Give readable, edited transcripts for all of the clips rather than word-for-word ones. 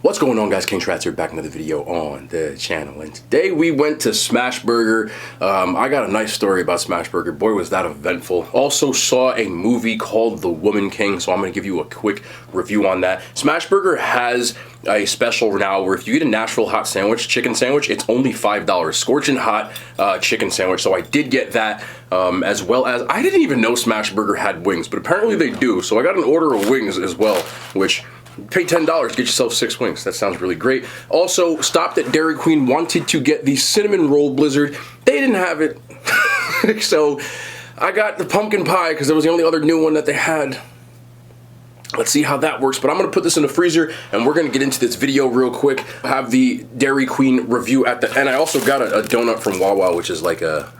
What's going on, guys? King Trats here, back another video on the channel, and today we went to Smashburger. I got a nice story about Smashburger. Boy, was that eventful. Also saw a movie called The Woman King, so I'm going to give you a quick review on that. Smashburger has a special now where if you get a Nashville hot sandwich, chicken sandwich, it's only $5. Scorching hot chicken sandwich, so I did get that, as well as, I didn't even know Smashburger had wings, but apparently they do, so I got an order of wings as well, which... Pay $10, get yourself 6 wings. That sounds really great. Also, stopped at Dairy Queen, wanted to get the cinnamon roll blizzard. They didn't have it. So I got the pumpkin pie because that was the only other new one that they had. Let's see how that works, but I'm going to put this in the freezer and we're going to get into this video real quick. I have the Dairy Queen review at the end. I also got a donut from Wawa, which is like a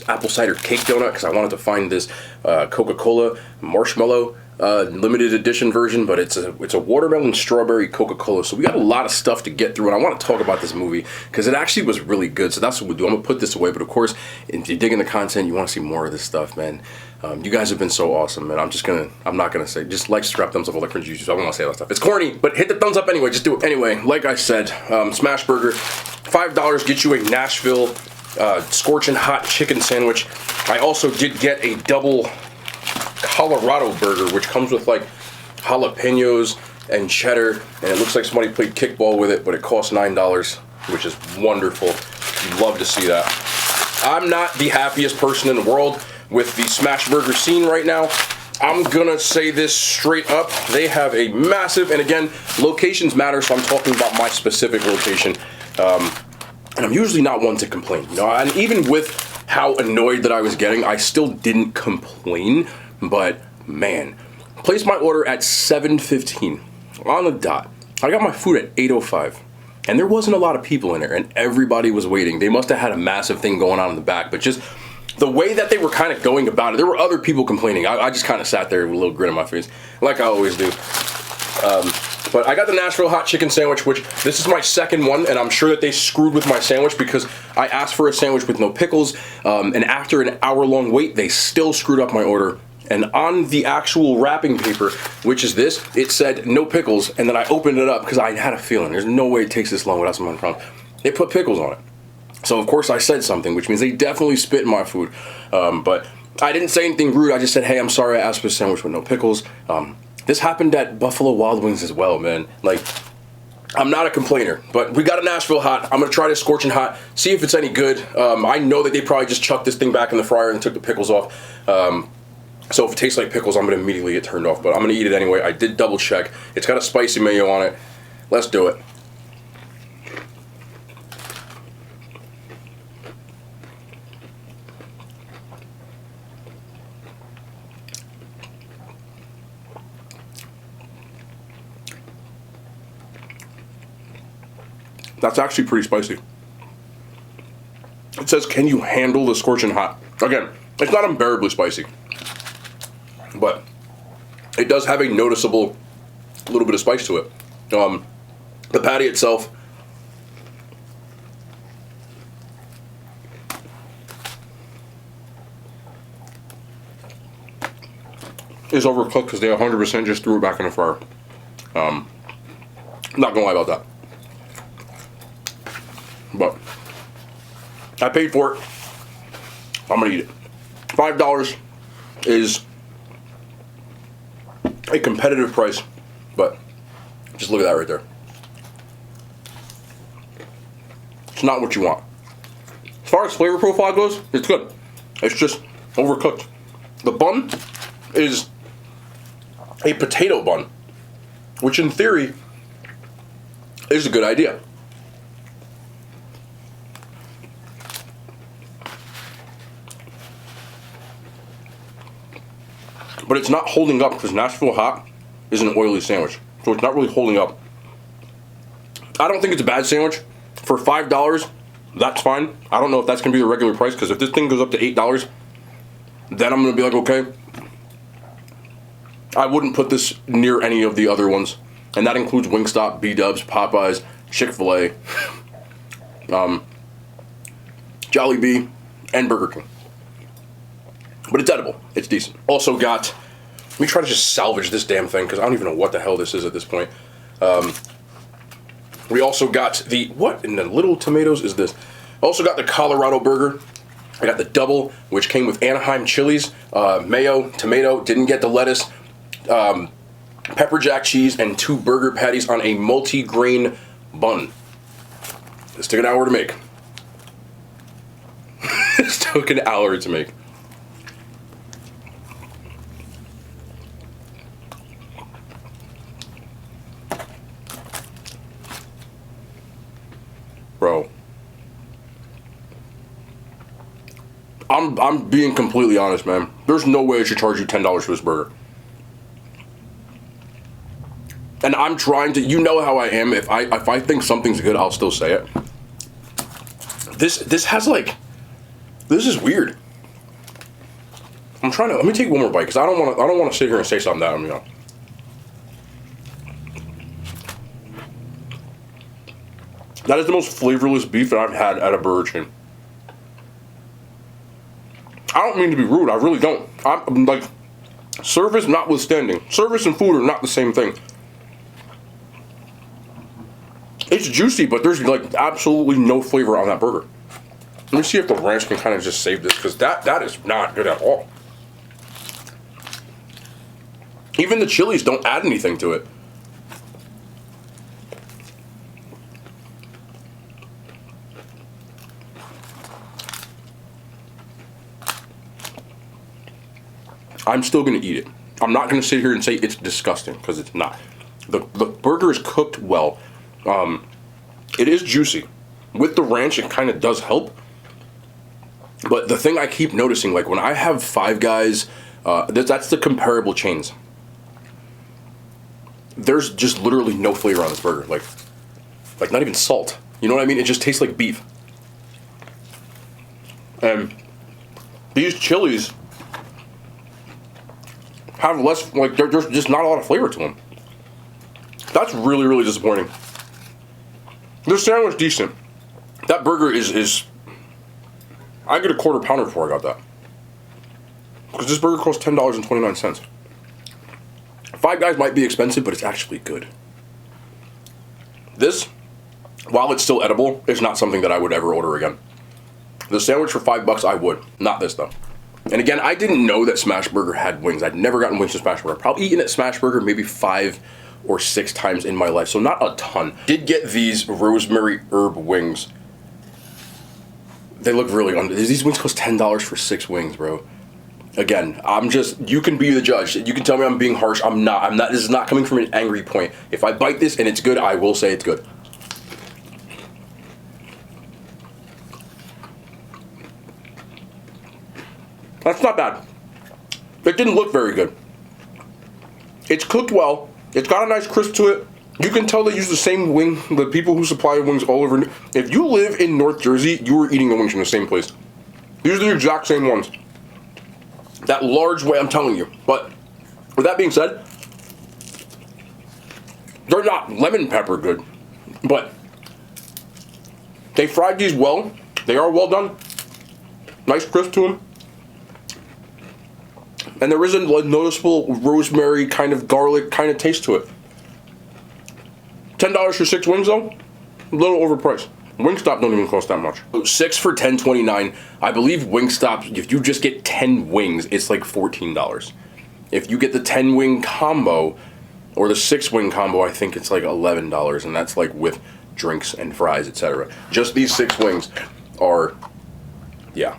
apple cider cake donut because I wanted to find this Coca-Cola marshmallow limited edition version, but it's a watermelon strawberry Coca-Cola. So we got a lot of stuff to get through, and I want to talk about this movie because it actually was really good. So that's what we'll do. I'm gonna put this away, but of course, if you dig in the content, you want to see more of this stuff, man. You guys have been so awesome, and I'm not gonna say, just like, subscribe, thumbs up, all that cringe YouTube. I don't want to say all that stuff. It's corny, but hit the thumbs up anyway. Just do it anyway. Like I said, Smashburger, $5 gets you a Nashville scorching hot chicken sandwich. I also did get a double Colorado burger, which comes with like jalapenos and cheddar, and it looks like somebody played kickball with it, but it costs $9, which is wonderful. You'd love to see that. I'm not the happiest person in the world with the Smashburger scene right now. I'm gonna say this straight up. They have a massive, and again, locations matter, so I'm talking about my specific location. And I'm usually not one to complain, you know, and even with how annoyed that I was getting, I still didn't complain. But man, placed my order at 7:15 on the dot. I got my food at 8:05, and there wasn't a lot of people in there, and everybody was waiting. They must have had a massive thing going on in the back, but just the way that they were kind of going about it, there were other people complaining. I just kind of sat there with a little grin on my face, like I always do. But I got the Nashville hot chicken sandwich, which this is my second one, and I'm sure that they screwed with my sandwich because I asked for a sandwich with no pickles, and after an hour-long wait, they still screwed up my order. And on the actual wrapping paper, which is this, it said no pickles, and then I opened it up because I had a feeling there's no way it takes this long without some problems. They put pickles on it. So of course I said something, which means they definitely spit in my food. But I didn't say anything rude. I just said, hey, I'm sorry I asked for a sandwich with no pickles. This happened at Buffalo Wild Wings as well, man. Like, I'm not a complainer, but we got a Nashville hot. I'm gonna try this scorching hot, see if it's any good. I know that they probably just chucked this thing back in the fryer and took the pickles off. So if it tastes like pickles, I'm going to immediately get turned off, but I'm going to eat it anyway. I did double check. It's got a spicy mayo on it. Let's do it. That's actually pretty spicy. It says, can you handle the scorching hot? Again, it's not unbearably spicy, but it does have a noticeable little bit of spice to it. The patty itself is overcooked because they 100% just threw it back in the fryer. Not gonna lie about that, but I paid for it. I'm gonna eat it. $5 is a competitive price, but just look at that right there. It's not what you want. As far as flavor profile goes, it's good. It's just overcooked. The bun is a potato bun, which in theory is a good idea. But it's not holding up because Nashville hot is an oily sandwich. So it's not really holding up. I don't think it's a bad sandwich. For $5, that's fine. I don't know if that's going to be the regular price, because if this thing goes up to $8, then I'm going to be like, okay. I wouldn't put this near any of the other ones. And that includes Wingstop, B-Dubs, Popeyes, Chick-fil-A, Jollibee, and Burger King. But it's edible. It's decent. Also got, let me try to just salvage this damn thing because I don't even know what the hell this is at this point. We also got the, what in the little tomatoes is this? Also got the Colorado burger. I got the double, which came with Anaheim chilies, mayo, tomato, didn't get the lettuce, pepper jack cheese, and 2 burger patties on a multi-grain bun. This took an hour to make. This took an hour to make. Bro. I'm being completely honest, man. There's no way I should charge you $10 for this burger. And I'm trying to, you know how I am. If I think something's good, I'll still say it. This has like, this is weird. I'm trying to, let me take one more bite because I don't want to sit here and say something that I'm, you know. That is the most flavorless beef that I've had at a burger chain. I don't mean to be rude, I really don't. I'm like, service notwithstanding. Service and food are not the same thing. It's juicy, but there's like absolutely no flavor on that burger. Let me see if the ranch can kind of just save this, because that is not good at all. Even the chilies don't add anything to it. I'm still gonna eat it. I'm not gonna sit here and say it's disgusting, because it's not. The burger is cooked well. It is juicy. With the ranch, it kind of does help. But the thing I keep noticing, like when I have Five Guys, that's the comparable chains. There's just literally no flavor on this burger. Like not even salt. You know what I mean? It just tastes like beef. And these chilies have less, like there's just not a lot of flavor to them. That's really, really disappointing. This sandwich decent. That burger is I get a quarter pounder before I got that. Because this burger costs $10.29. Five Guys might be expensive, but it's actually good. This, while it's still edible, is not something that I would ever order again. The sandwich for $5, I would. Not this, though. And again, I didn't know that Smashburger had wings. I'd never gotten wings from Smashburger. I've probably eaten at Smashburger maybe 5 or 6 times in my life, so not a ton. Did get these rosemary herb wings. They look really under. These wings cost $10 for 6 wings, bro. Again, I'm just, you can be the judge. You can tell me I'm being harsh. I'm not. This is not coming from an angry point. If I bite this and it's good, I will say it's good. That's not bad. It didn't look very good. It's cooked well. It's got a nice crisp to it. You can tell they use the same wing, the people who supply wings all over. If you live in North Jersey, you are eating the wings from the same place. These are the exact same ones. That large way, I'm telling you. But with that being said, they're not lemon pepper good, but they fried these well. They are well done. Nice crisp to them. And there is a noticeable rosemary kind of garlic kind of taste to it. $10 for 6 wings though, a little overpriced. Wingstop don't even cost that much. 6 for $10.29. I believe Wingstop, if you just get 10 wings, it's like $14. If you get the 10 wing combo or the 6 wing combo, I think it's like $11, and that's like with drinks and fries, etc. Just these 6 wings are, yeah.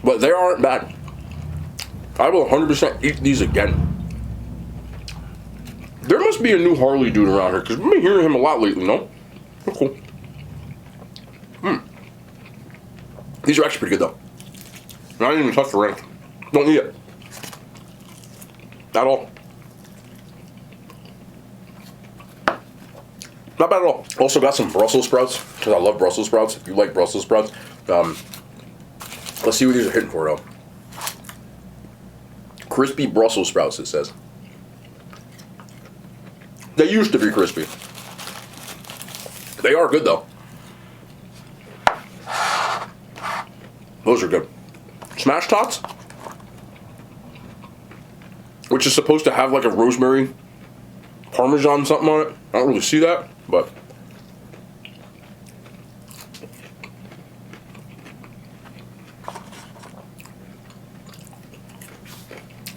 But they aren't bad. I will 100% eat these again. There must be a new Harley dude around here, because we've been hearing him a lot lately, no? Oh, cool. These are actually pretty good, though. And I didn't even touch the ranch. Don't need it. At all. Not bad at all. Also got some Brussels sprouts, because I love Brussels sprouts. If you like Brussels sprouts. Let's see what these are hitting for, though. Crispy Brussels sprouts, it says. They used to be crispy. They are good, though. Those are good. Smash Tots, which is supposed to have like a rosemary Parmesan something on it. I don't really see that, but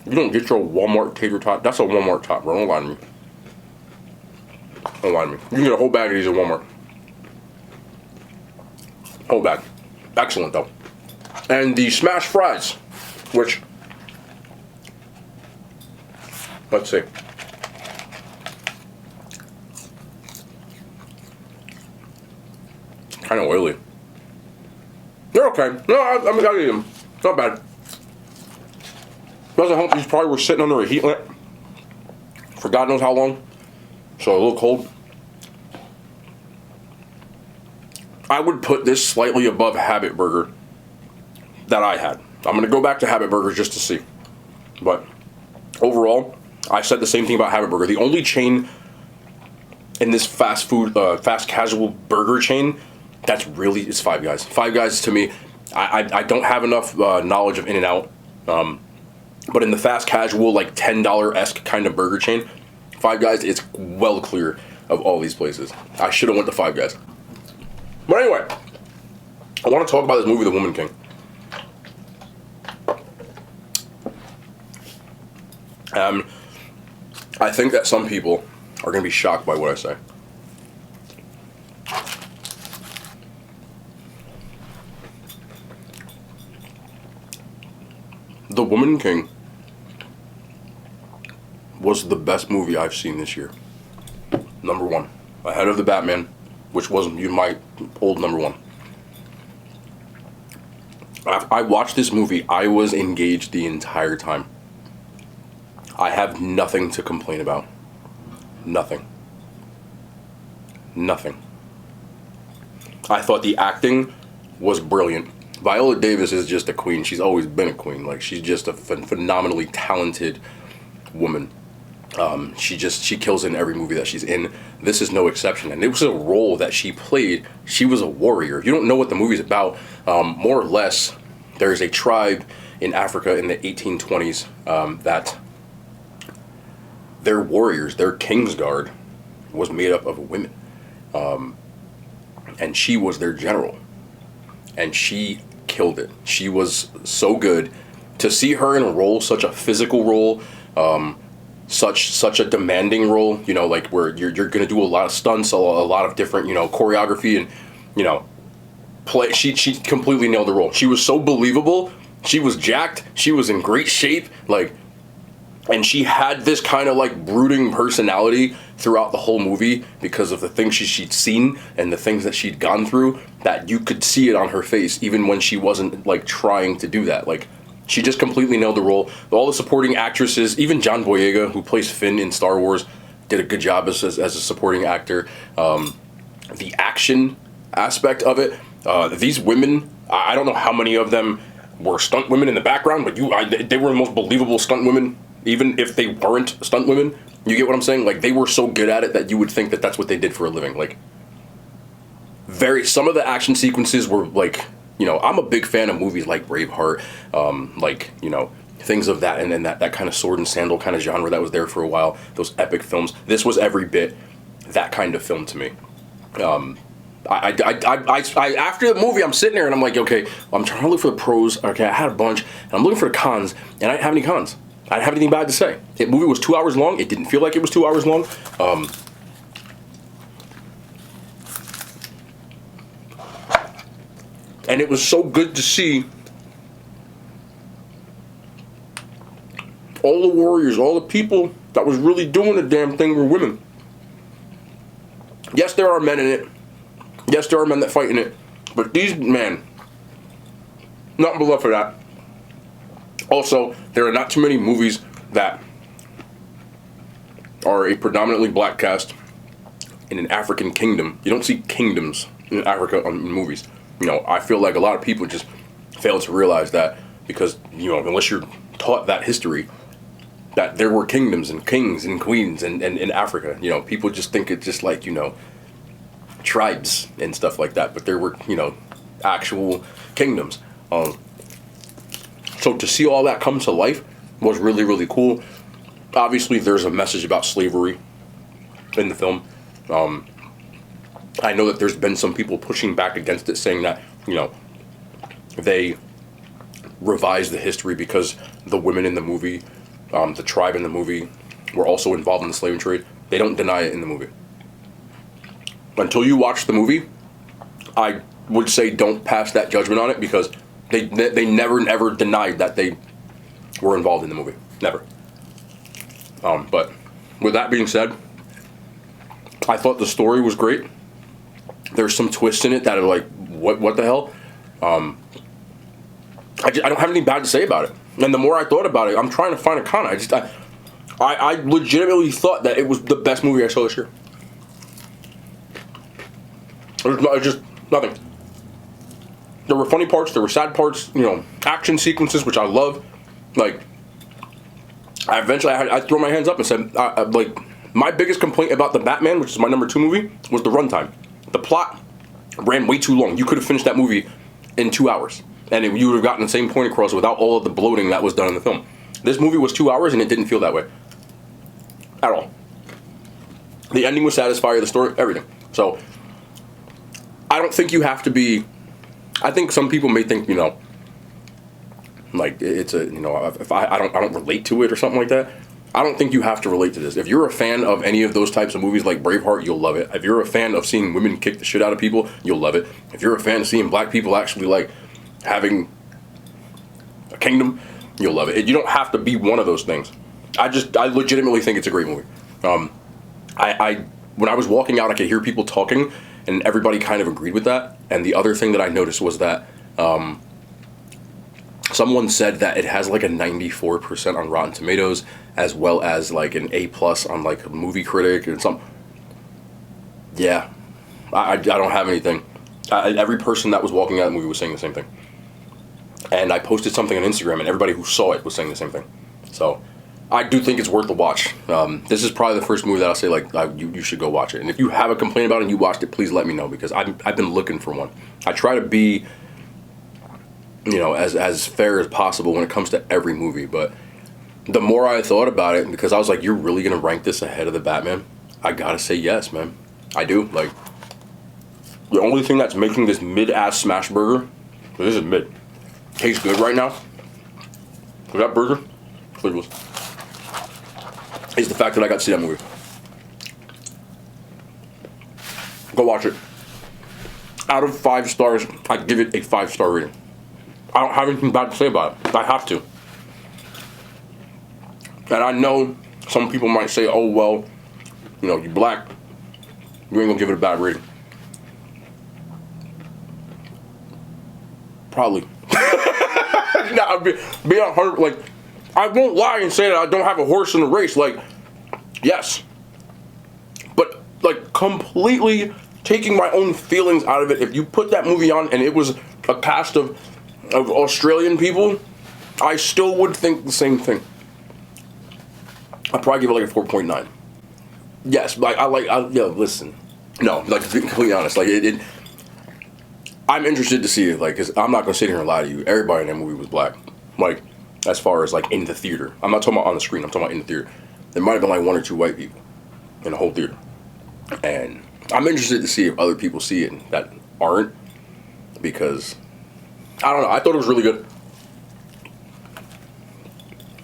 you don't get your Walmart tater tot. That's a Walmart tot, bro. Don't lie to me. Don't lie to me. You can get a whole bag of these at Walmart. Whole bag. Excellent, though. And the smashed fries, which, let's see. Kind of oily. They're okay. No, I mean, I eat them. Not bad. Doesn't help. These probably were sitting under a heat lamp for God knows how long, so a little cold. I would put this slightly above Habit Burger that I had. I'm gonna go back to Habit Burger just to see, but overall, I said the same thing about Habit Burger. The only chain in this fast food, fast casual burger chain that's really is Five Guys. Five Guys to me, I don't have enough knowledge of In-N-Out. But in the fast casual, like $10-esque kind of burger chain, Five Guys is well clear of all these places. I should have went to Five Guys. But anyway, I want to talk about this movie, The Woman King. I think that some people are going to be shocked by what I say. The Woman King was the best movie I've seen this year. Number one. Ahead of The Batman, which was my old number one. I watched this movie. I was engaged the entire time. I have nothing to complain about. Nothing. Nothing. I thought the acting was brilliant. Viola Davis is just a queen. She's always been a queen. Like, she's just a phenomenally talented woman. She kills in every movie that she's in. This is no exception. And it was a role that she played. She was a warrior. If you don't know what the movie's about, more or less, there's a tribe in Africa in the 1820s that their warriors, their Kingsguard, was made up of women. And she was their general. And she killed it. She was so good. To see her in a role, such a physical role, such a demanding role, you know, like where you're gonna do a lot of stunts, a lot of different, you know, choreography and, you know, play. She completely nailed the role. She was so believable. She was jacked. She was in great shape. Like, and she had this kind of like brooding personality throughout the whole movie because of the things she'd seen and the things that she'd gone through, that you could see it on her face even when she wasn't like trying to do that. Like, she just completely nailed the role. All the supporting actresses, even John Boyega, who plays Finn in Star Wars, did a good job as a supporting actor. The action aspect of it, these women, I don't know how many of them were stunt women in the background, but they were the most believable stunt women, even if they weren't stunt women. You get what I'm saying? Like, they were so good at it that you would think that that's what they did for a living. Like, some of the action sequences were like, you know, I'm a big fan of movies like Braveheart, like, you know, things of that, and then that kind of sword and sandal kind of genre that was there for a while, those epic films. This was every bit that kind of film to me. After the movie, I'm sitting there and I'm like, okay, I'm trying to look for the pros. Okay, I had a bunch, and I'm looking for the cons, and I didn't have any cons. I didn't have anything bad to say. The movie was 2 hours long. It didn't feel like it was 2 hours long. And it was so good to see all the warriors, all the people that was really doing the damn thing were women. Yes, there are men in it. Yes, there are men that fight in it. But these men, nothing but love for that. Also, there are not too many movies that are a predominantly black cast in an African kingdom. You don't see kingdoms in Africa in movies. You know, I feel like a lot of people just fail to realize that because, you know, unless you're taught that history, that there were kingdoms and kings and queens in Africa. You know, people just think it's just like, you know, tribes and stuff like that. But there were, you know, actual kingdoms. So to see all that come to life was really, really cool. Obviously, there's a message about slavery in the film. I know that there's been some people pushing back against it, saying that, you know, they revised the history because the women in the movie, the tribe in the movie, were also involved in the slave trade. They don't deny it in the movie. Until you watch the movie, I would say don't pass that judgment on it, because they never ever denied that they were involved in the movie. Never. But with that being said, I thought the story was great. There's some twists in it that are like, what the hell? I don't have anything bad to say about it. And the more I thought about it, I'm trying to find a con. I legitimately thought that it was the best movie I saw this year. There's just nothing. There were funny parts, there were sad parts, you know, action sequences, which I love. Like, I throw my hands up and said, like, my biggest complaint about The Batman, which is my number 2 movie, was the runtime. The plot ran way too long. You could have finished that movie in 2 hours, and you would have gotten the same point across without all of the bloating that was done in the film. This movie was 2 hours, and it didn't feel that way at all. The ending was satisfying, the story, everything. So I don't think you have to be. I think some people may think, you know, like it's a, you know, if I don't relate to it or something like that. I don't think you have to relate to this. If you're a fan of any of those types of movies like Braveheart, you'll love it. If you're a fan of seeing women kick the shit out of people, you'll love it. If you're a fan of seeing black people actually like having a kingdom, you'll love it. You don't have to be one of those things. I legitimately think it's a great movie. When I was walking out, I could hear people talking, and everybody kind of agreed with that. And the other thing that I noticed was that someone said that it has like a 94% on Rotten Tomatoes, as well as like an A+ on like Movie Critic and some. Yeah, I don't have anything. Every person that was walking out of the movie was saying the same thing. And I posted something on Instagram, and everybody who saw it was saying the same thing. So I do think it's worth the watch. This is probably the first movie that I'll say like you should go watch it. And if you have a complaint about it and you watched it, please let me know, because I've been looking for one. I try to be, you know, as fair as possible when it comes to every movie, but the more I thought about it, because I was like, you're really gonna rank this ahead of the Batman? I gotta say yes, man. I do. Like, the only thing that's making this mid-ass Smashburger, this is mid, tastes good right now, for that burger, flavorless, is the fact that I got to see that movie. Go watch it. Out of 5 stars, I give it a 5-star rating. I don't have anything bad to say about it. I have to. And I know some people might say, oh, well, you know, you black, you ain't gonna give it a bad rating. Probably. Nah, be 100, like, I won't lie and say that I don't have a horse in the race. Like, yes. But, like, completely taking my own feelings out of it. If you put that movie on and it was a cast of Australian people, I still would think the same thing. I'd probably give it like a 4.9. Yes, like listen. No, like, to be completely honest, like I'm interested to see it, like, because I'm not gonna sit here and lie to you. Everybody in that movie was black. Like, as far as like in the theater. I'm not talking about on the screen, I'm talking about in the theater. There might have been like 1 or 2 white people in the whole theater. And I'm interested to see if other people see it that aren't, because I don't know, I thought it was really good.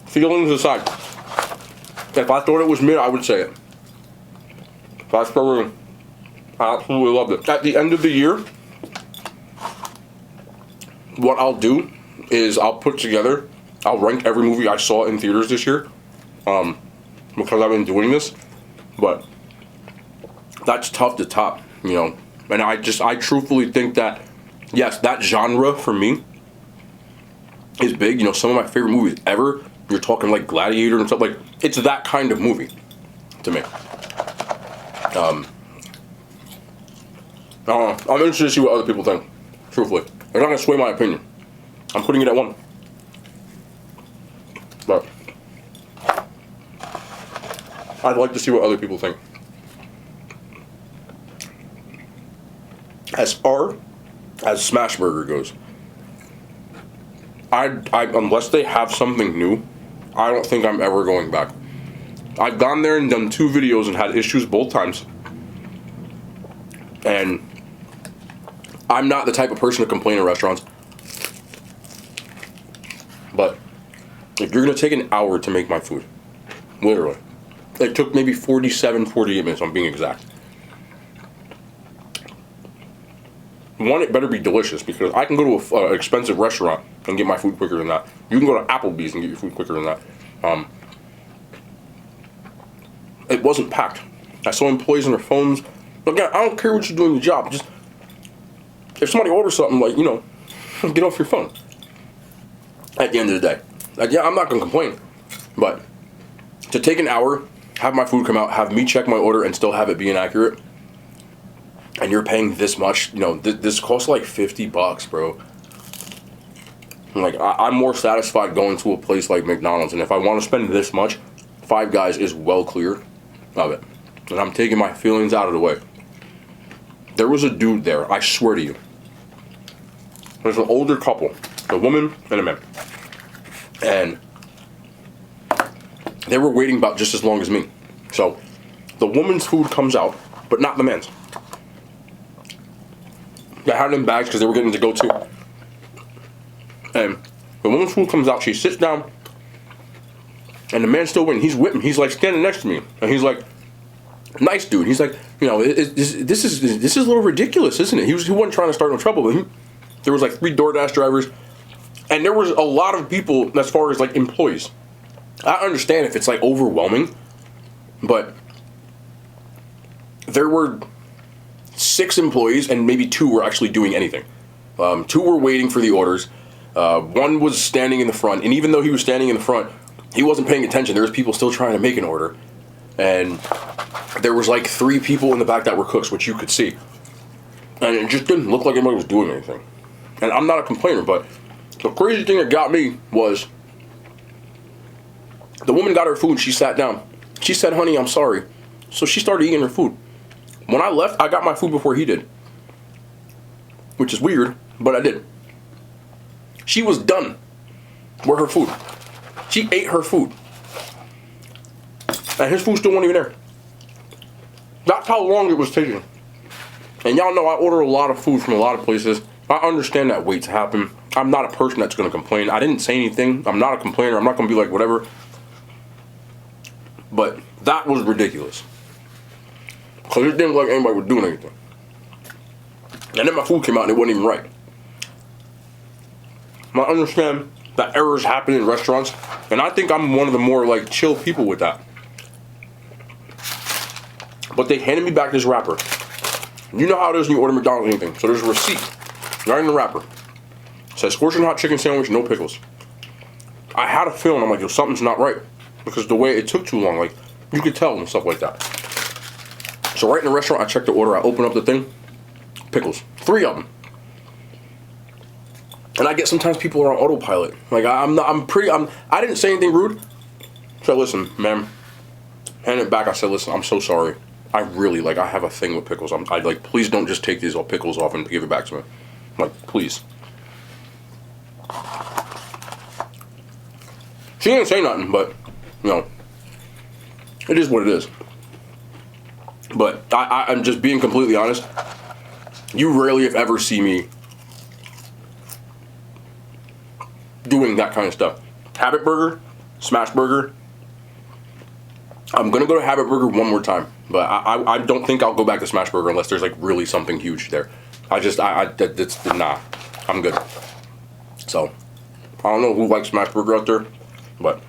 Feelings aside, if I thought it was mid, I would say it. 5-star rating. I absolutely loved it. At the end of the year, what I'll do is I'll rank every movie I saw in theaters this year, because I've been doing this, but that's tough to top, you know. And I truthfully think that, yes, that genre for me is big. You know, some of my favorite movies ever, you're talking like Gladiator and stuff, like, it's that kind of movie to me. I'm interested to see what other people think, truthfully. They're not going to sway my opinion. I'm putting it at 1. But I'd like to see what other people think. As far as Smashburger goes, I unless they have something new, I don't think I'm ever going back. I've gone there and done 2 videos and had issues both times. And I'm not the type of person to complain in restaurants. But if you're going to take an hour to make my food, literally, it took maybe 47, 48 minutes, I'm being exact. One, it better be delicious, because I can go to an expensive restaurant and get my food quicker than that. You can go to Applebee's and get your food quicker than that. It wasn't packed. I saw employees on their phones. Again, I don't care what you're doing your job. Just, if somebody orders something, like, you know, get off your phone. At the end of the day. Like, yeah, I'm not going to complain. But to take an hour, have my food come out, have me check my order, and still have it be inaccurate, and you're paying this much, you know, this costs like $50, bro. Like, I'm more satisfied going to a place like McDonald's, and if I want to spend this much, Five Guys is well clear of it. And I'm taking my feelings out of the way. There was a dude there, I swear to you. There's an older couple, a woman and a man. And they were waiting about just as long as me. So, the woman's food comes out, but not the man's. They had it in bags because they were getting to go too. And the woman's food comes out, she sits down, and the man's still waiting. He's whipping. He's like standing next to me, and he's like, "Nice dude." He's like, you know, this is a little ridiculous, isn't it? He wasn't trying to start no trouble, but there was like 3 DoorDash drivers, and there was a lot of people as far as like employees. I understand if it's like overwhelming, but there were 6 employees, and maybe 2 were actually doing anything. 2 were waiting for the orders. 1 was standing in the front, and even though he was standing in the front, he wasn't paying attention. There was people still trying to make an order, and there was like 3 people in the back that were cooks, which you could see, and it just didn't look like anybody was doing anything. And I'm not a complainer, but the crazy thing that got me was the woman got her food. She sat down. She said, "Honey, I'm sorry." So she started eating her food. When I left, I got my food before he did, which is weird, but I did. She was done with her food. She ate her food, and his food still wasn't even there. That's how long it was taking. And y'all know I order a lot of food from a lot of places. I understand that waits happen. I'm not a person that's going to complain. I didn't say anything. I'm not a complainer. I'm not going to be like whatever. But that was ridiculous. Because it didn't look like anybody was doing anything. And then my food came out and it wasn't even right. I understand that errors happen in restaurants. And I think I'm one of the more like chill people with that. But they handed me back this wrapper. You know how it is when you order McDonald's or anything. So there's a receipt right in the wrapper. It says Scorching Hot Chicken Sandwich, no pickles. I had a feeling, I'm like, yo, something's not right. Because the way it took too long, like, you could tell and stuff like that. So right in the restaurant, I checked the order, I open up the thing, pickles. 3 of them. And I get sometimes people are on autopilot. Like, I didn't say anything rude. So listen, ma'am, hand it back. I said, listen, I'm so sorry. I really, like, I have a thing with pickles. I'd like, please don't just take these all pickles off and give it back to me. I'm like, please. She didn't say nothing, but, you know, it is what it is. But I'm just being completely honest. You rarely, if ever, see me doing that kind of stuff. Habit Burger, Smashburger. I'm gonna go to Habit Burger one more time, but I don't think I'll go back to Smashburger unless there's like really something huge there. Nah, I'm good. So I don't know who likes Smashburger out there, but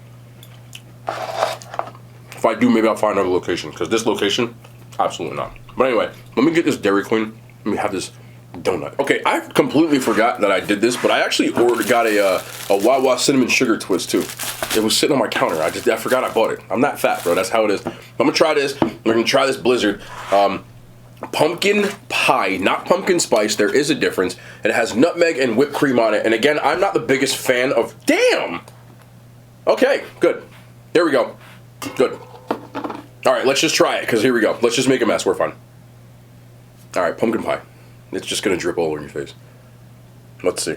if I do, maybe I'll find another location, because this location, absolutely not. But anyway, let me get this Dairy Queen. Let me have this donut. Okay, I completely forgot that I did this, but I actually got a Wawa cinnamon sugar twist too. It was sitting on my counter. I forgot I bought it. I'm that fat, bro. That's how it is. I'm gonna try this. We're gonna try this Blizzard. Pumpkin pie, not pumpkin spice. There is a difference. It has nutmeg and whipped cream on it. And again, I'm not the biggest fan of. Damn. Okay, good. There we go. Good. All right, let's just try it, because here we go. Let's just make a mess. We're fine. All right, pumpkin pie. It's just going to drip all over your face. Let's see.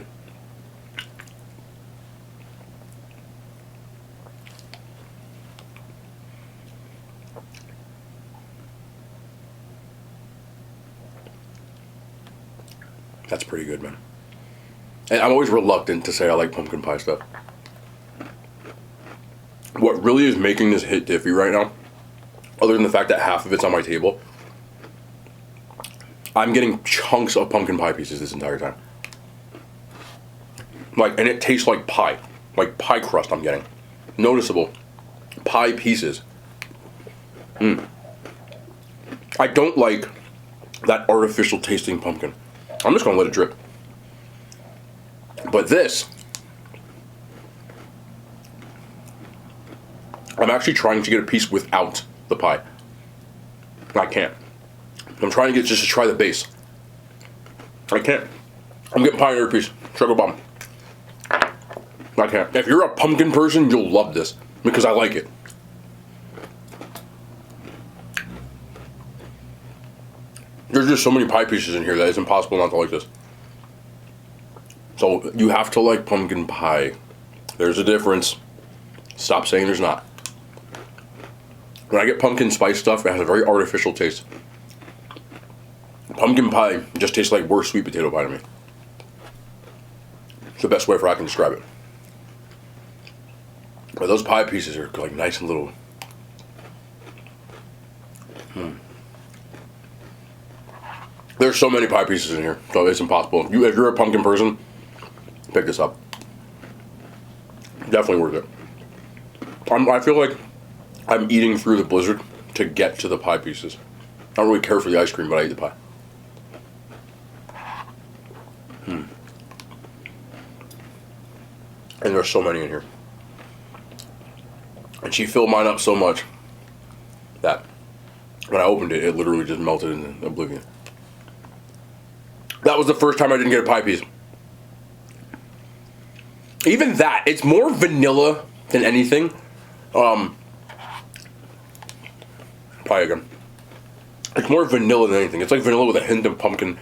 That's pretty good, man. And I'm always reluctant to say I like pumpkin pie stuff. What really is making this hit diffy right now, other than the fact that half of it's on my table, I'm getting chunks of pumpkin pie pieces this entire time. Like, and it tastes like pie crust I'm getting. Noticeable pie pieces. I don't like that artificial tasting pumpkin. I'm just gonna let it drip. But this, I'm actually trying to get a piece without the pie. I can't. I'm trying to get just to try the base. I can't. I'm getting pie in every piece. Sugar bomb. I can't. If you're a pumpkin person, you'll love this because I like it. There's just so many pie pieces in here that it's impossible not to like this. So you have to like pumpkin pie. There's a difference. Stop saying there's not. When I get pumpkin spice stuff, it has a very artificial taste. Pumpkin pie just tastes like worse sweet potato pie to me. It's the best way I can describe it. But those pie pieces are like nice and little. There's so many pie pieces in here, so it's impossible. If you're a pumpkin person, pick this up. Definitely worth it. I feel like I'm eating through the blizzard to get to the pie pieces. I don't really care for the ice cream, but I eat the pie. And there's so many in here. And she filled mine up so much that when I opened it, it literally just melted into oblivion. That was the first time I didn't get a pie piece. Even that, it's more vanilla than anything. Pie again. It's more vanilla than anything. It's like vanilla with a hint of pumpkin.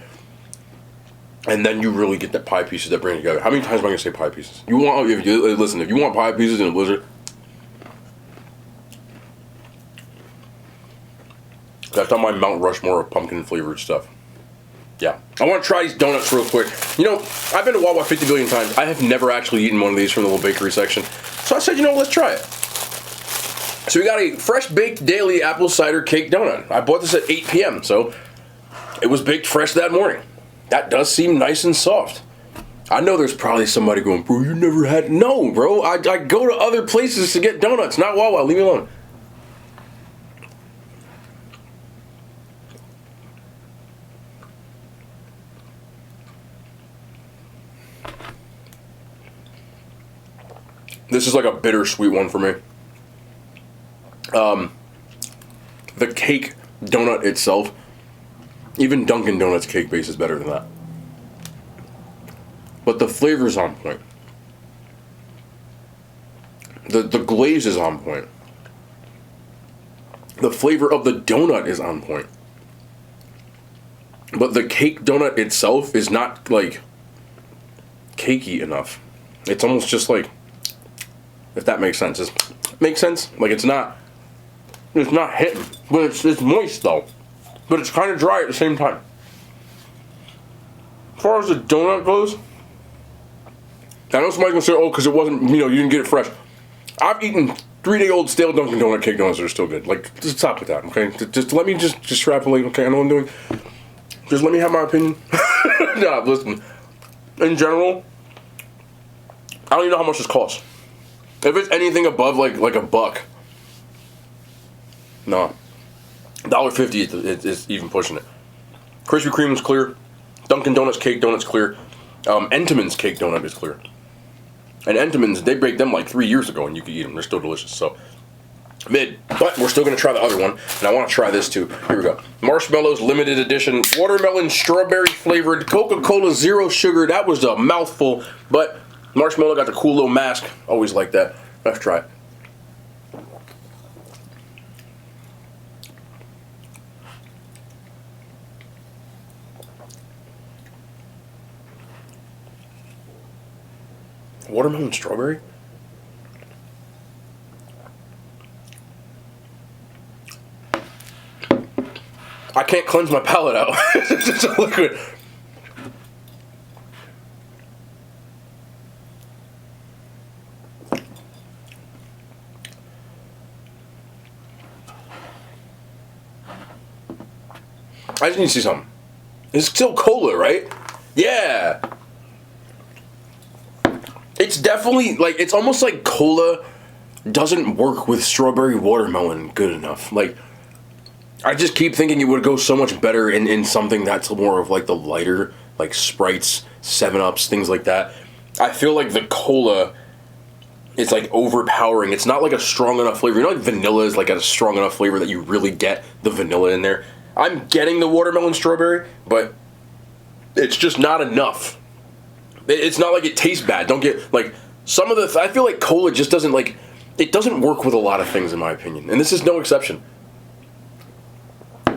And then you really get the pie pieces that bring it together. How many times am I going to say pie pieces? Listen, if you want pie pieces in a blizzard, that's on my Mount Rushmore of pumpkin flavored stuff. Yeah. I want to try these donuts real quick. You know, I've been to Wawa 50 billion times. I have never actually eaten one of these from the little bakery section. So I said, you know, let's try it. So we got a fresh baked daily apple cider cake donut. I bought this at 8 p.m. So it was baked fresh that morning. That does seem nice and soft. I know there's probably somebody going, bro, you never had... No, bro. I go to other places to get donuts, not Wawa. Leave me alone. This is like a bittersweet one for me. The cake donut itself, even Dunkin' Donuts cake base is better than that. But the flavor's on point. The glaze is on point. The flavor of the donut is on point. But the cake donut itself is not, like, cakey enough. It's almost just like, if that makes sense. Makes sense? Like, it's not hitting. But it's moist, though. But it's kind of dry at the same time. As far as the donut goes, I know somebody's going to say, oh, because it wasn't, you didn't get it fresh. I've eaten 3-day-old stale Dunkin' Donut cake donuts that are still good. Like, just stop with that, okay? Just let me just extrapolate, okay? I know what I'm doing. Just let me have my opinion. Nah, listen. In general, I don't even know how much this costs. If it's anything above, like a buck, no. $1.50 is even pushing it. Krispy Kreme is clear. Dunkin' Donuts cake donut's clear. Entenmann's cake donut is clear. And Entenmann's, they baked them like 3 years ago and you could eat them. They're still delicious. So, mid. But we're still going to try the other one. And I want to try this too. Here we go. Marshmallows limited edition. Watermelon strawberry flavored. Coca-Cola zero sugar. That was a mouthful. But marshmallow got the cool little mask. Always like that. Let's try it. Watermelon strawberry? I can't cleanse my palate out. It's just a liquid. I just need to see something. It's still cola, right? Yeah. It's definitely, like, it's almost like cola doesn't work with strawberry watermelon good enough. Like, I just keep thinking it would go so much better in something that's more of, like, the lighter, like Sprites, 7-Ups, things like that. I feel like the cola is, like, overpowering. It's not, like, a strong enough flavor. You know, like, vanilla is, like, a strong enough flavor that you really get the vanilla in there. I'm getting the watermelon strawberry, but it's just not enough. It's not like it tastes bad. Don't get, like, some of the, I feel like cola just doesn't, like, it doesn't work with a lot of things in my opinion. And this is no exception.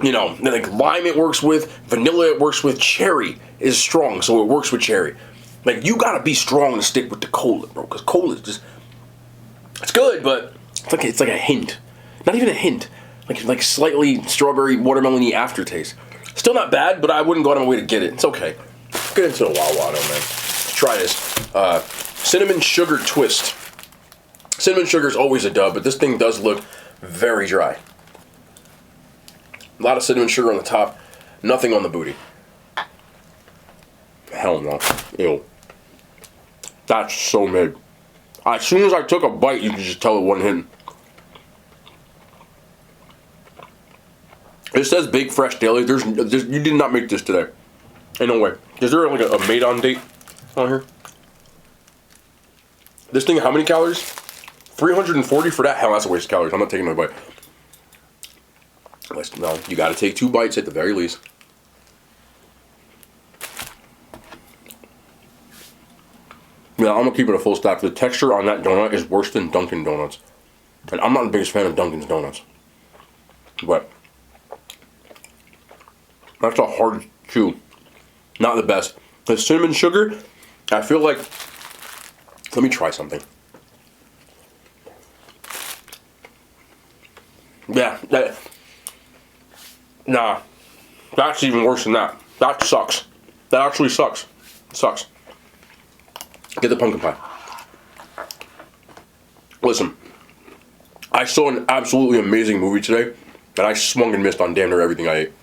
You know, like lime it works with, vanilla it works with, cherry is strong, so it works with cherry. Like, you gotta be strong to stick with the cola, bro, because cola is just, it's good, but it's like a hint. Not even a hint. Like slightly strawberry watermelon-y aftertaste. Still not bad, but I wouldn't go out of my way to get it. It's okay. Let's get into the Wawa though, man. Let's try this. Cinnamon sugar twist. Cinnamon sugar is always a dub, but this thing does look very dry. A lot of cinnamon sugar on the top, nothing on the booty. Hell no. Ew. That's so mid. As soon as I took a bite, you could just tell it wasn't hitting. It says Big Fresh Daily. There's you did not make this today. Ain't no way. Is there like a made on date on here? This thing, how many calories? 340 for that? Hell, that's a waste of calories. I'm not taking another bite. No, you gotta take 2 bites at the very least. Yeah, I'm gonna keep it a full stack. The texture on that donut is worse than Dunkin' Donuts. And I'm not the biggest fan of Dunkin's Donuts. But that's a hard chew. Not the best. The cinnamon sugar, I feel like, let me try something. Yeah, nah, that's even worse than that. That sucks. That actually sucks. It sucks. Get the pumpkin pie. Listen, I saw an absolutely amazing movie today, and I swung and missed on damn near everything I ate.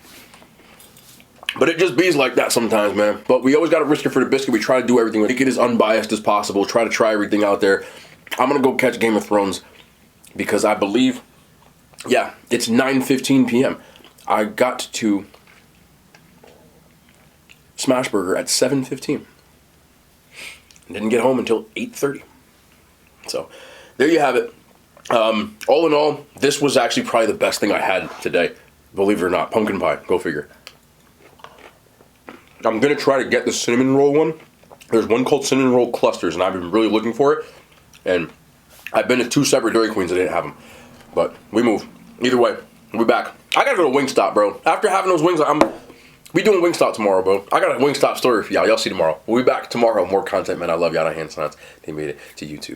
But it just bees like that sometimes, man. But we always got to risk it for the biscuit. We try to do everything. Make it as unbiased as possible. Try to try everything out there. I'm going to go catch Game of Thrones because I believe, yeah, it's 9:15 p.m. I got to Smashburger at 7:15. Didn't get home until 8:30. So, there you have it. All in all, this was actually probably the best thing I had today. Believe it or not. Pumpkin pie. Go figure. I'm going to try to get the cinnamon roll one. There's one called Cinnamon Roll Clusters, and I've been really looking for it. And I've been to 2 separate Dairy Queens that didn't have them. But we move. Either way, we'll be back. I got to go to Wingstop, bro. After having those wings, we doing Wingstop tomorrow, bro. I got a Wingstop story for y'all. Y'all see tomorrow. We'll be back tomorrow. More content, man. I love y'all. Hand signs. They made it to YouTube.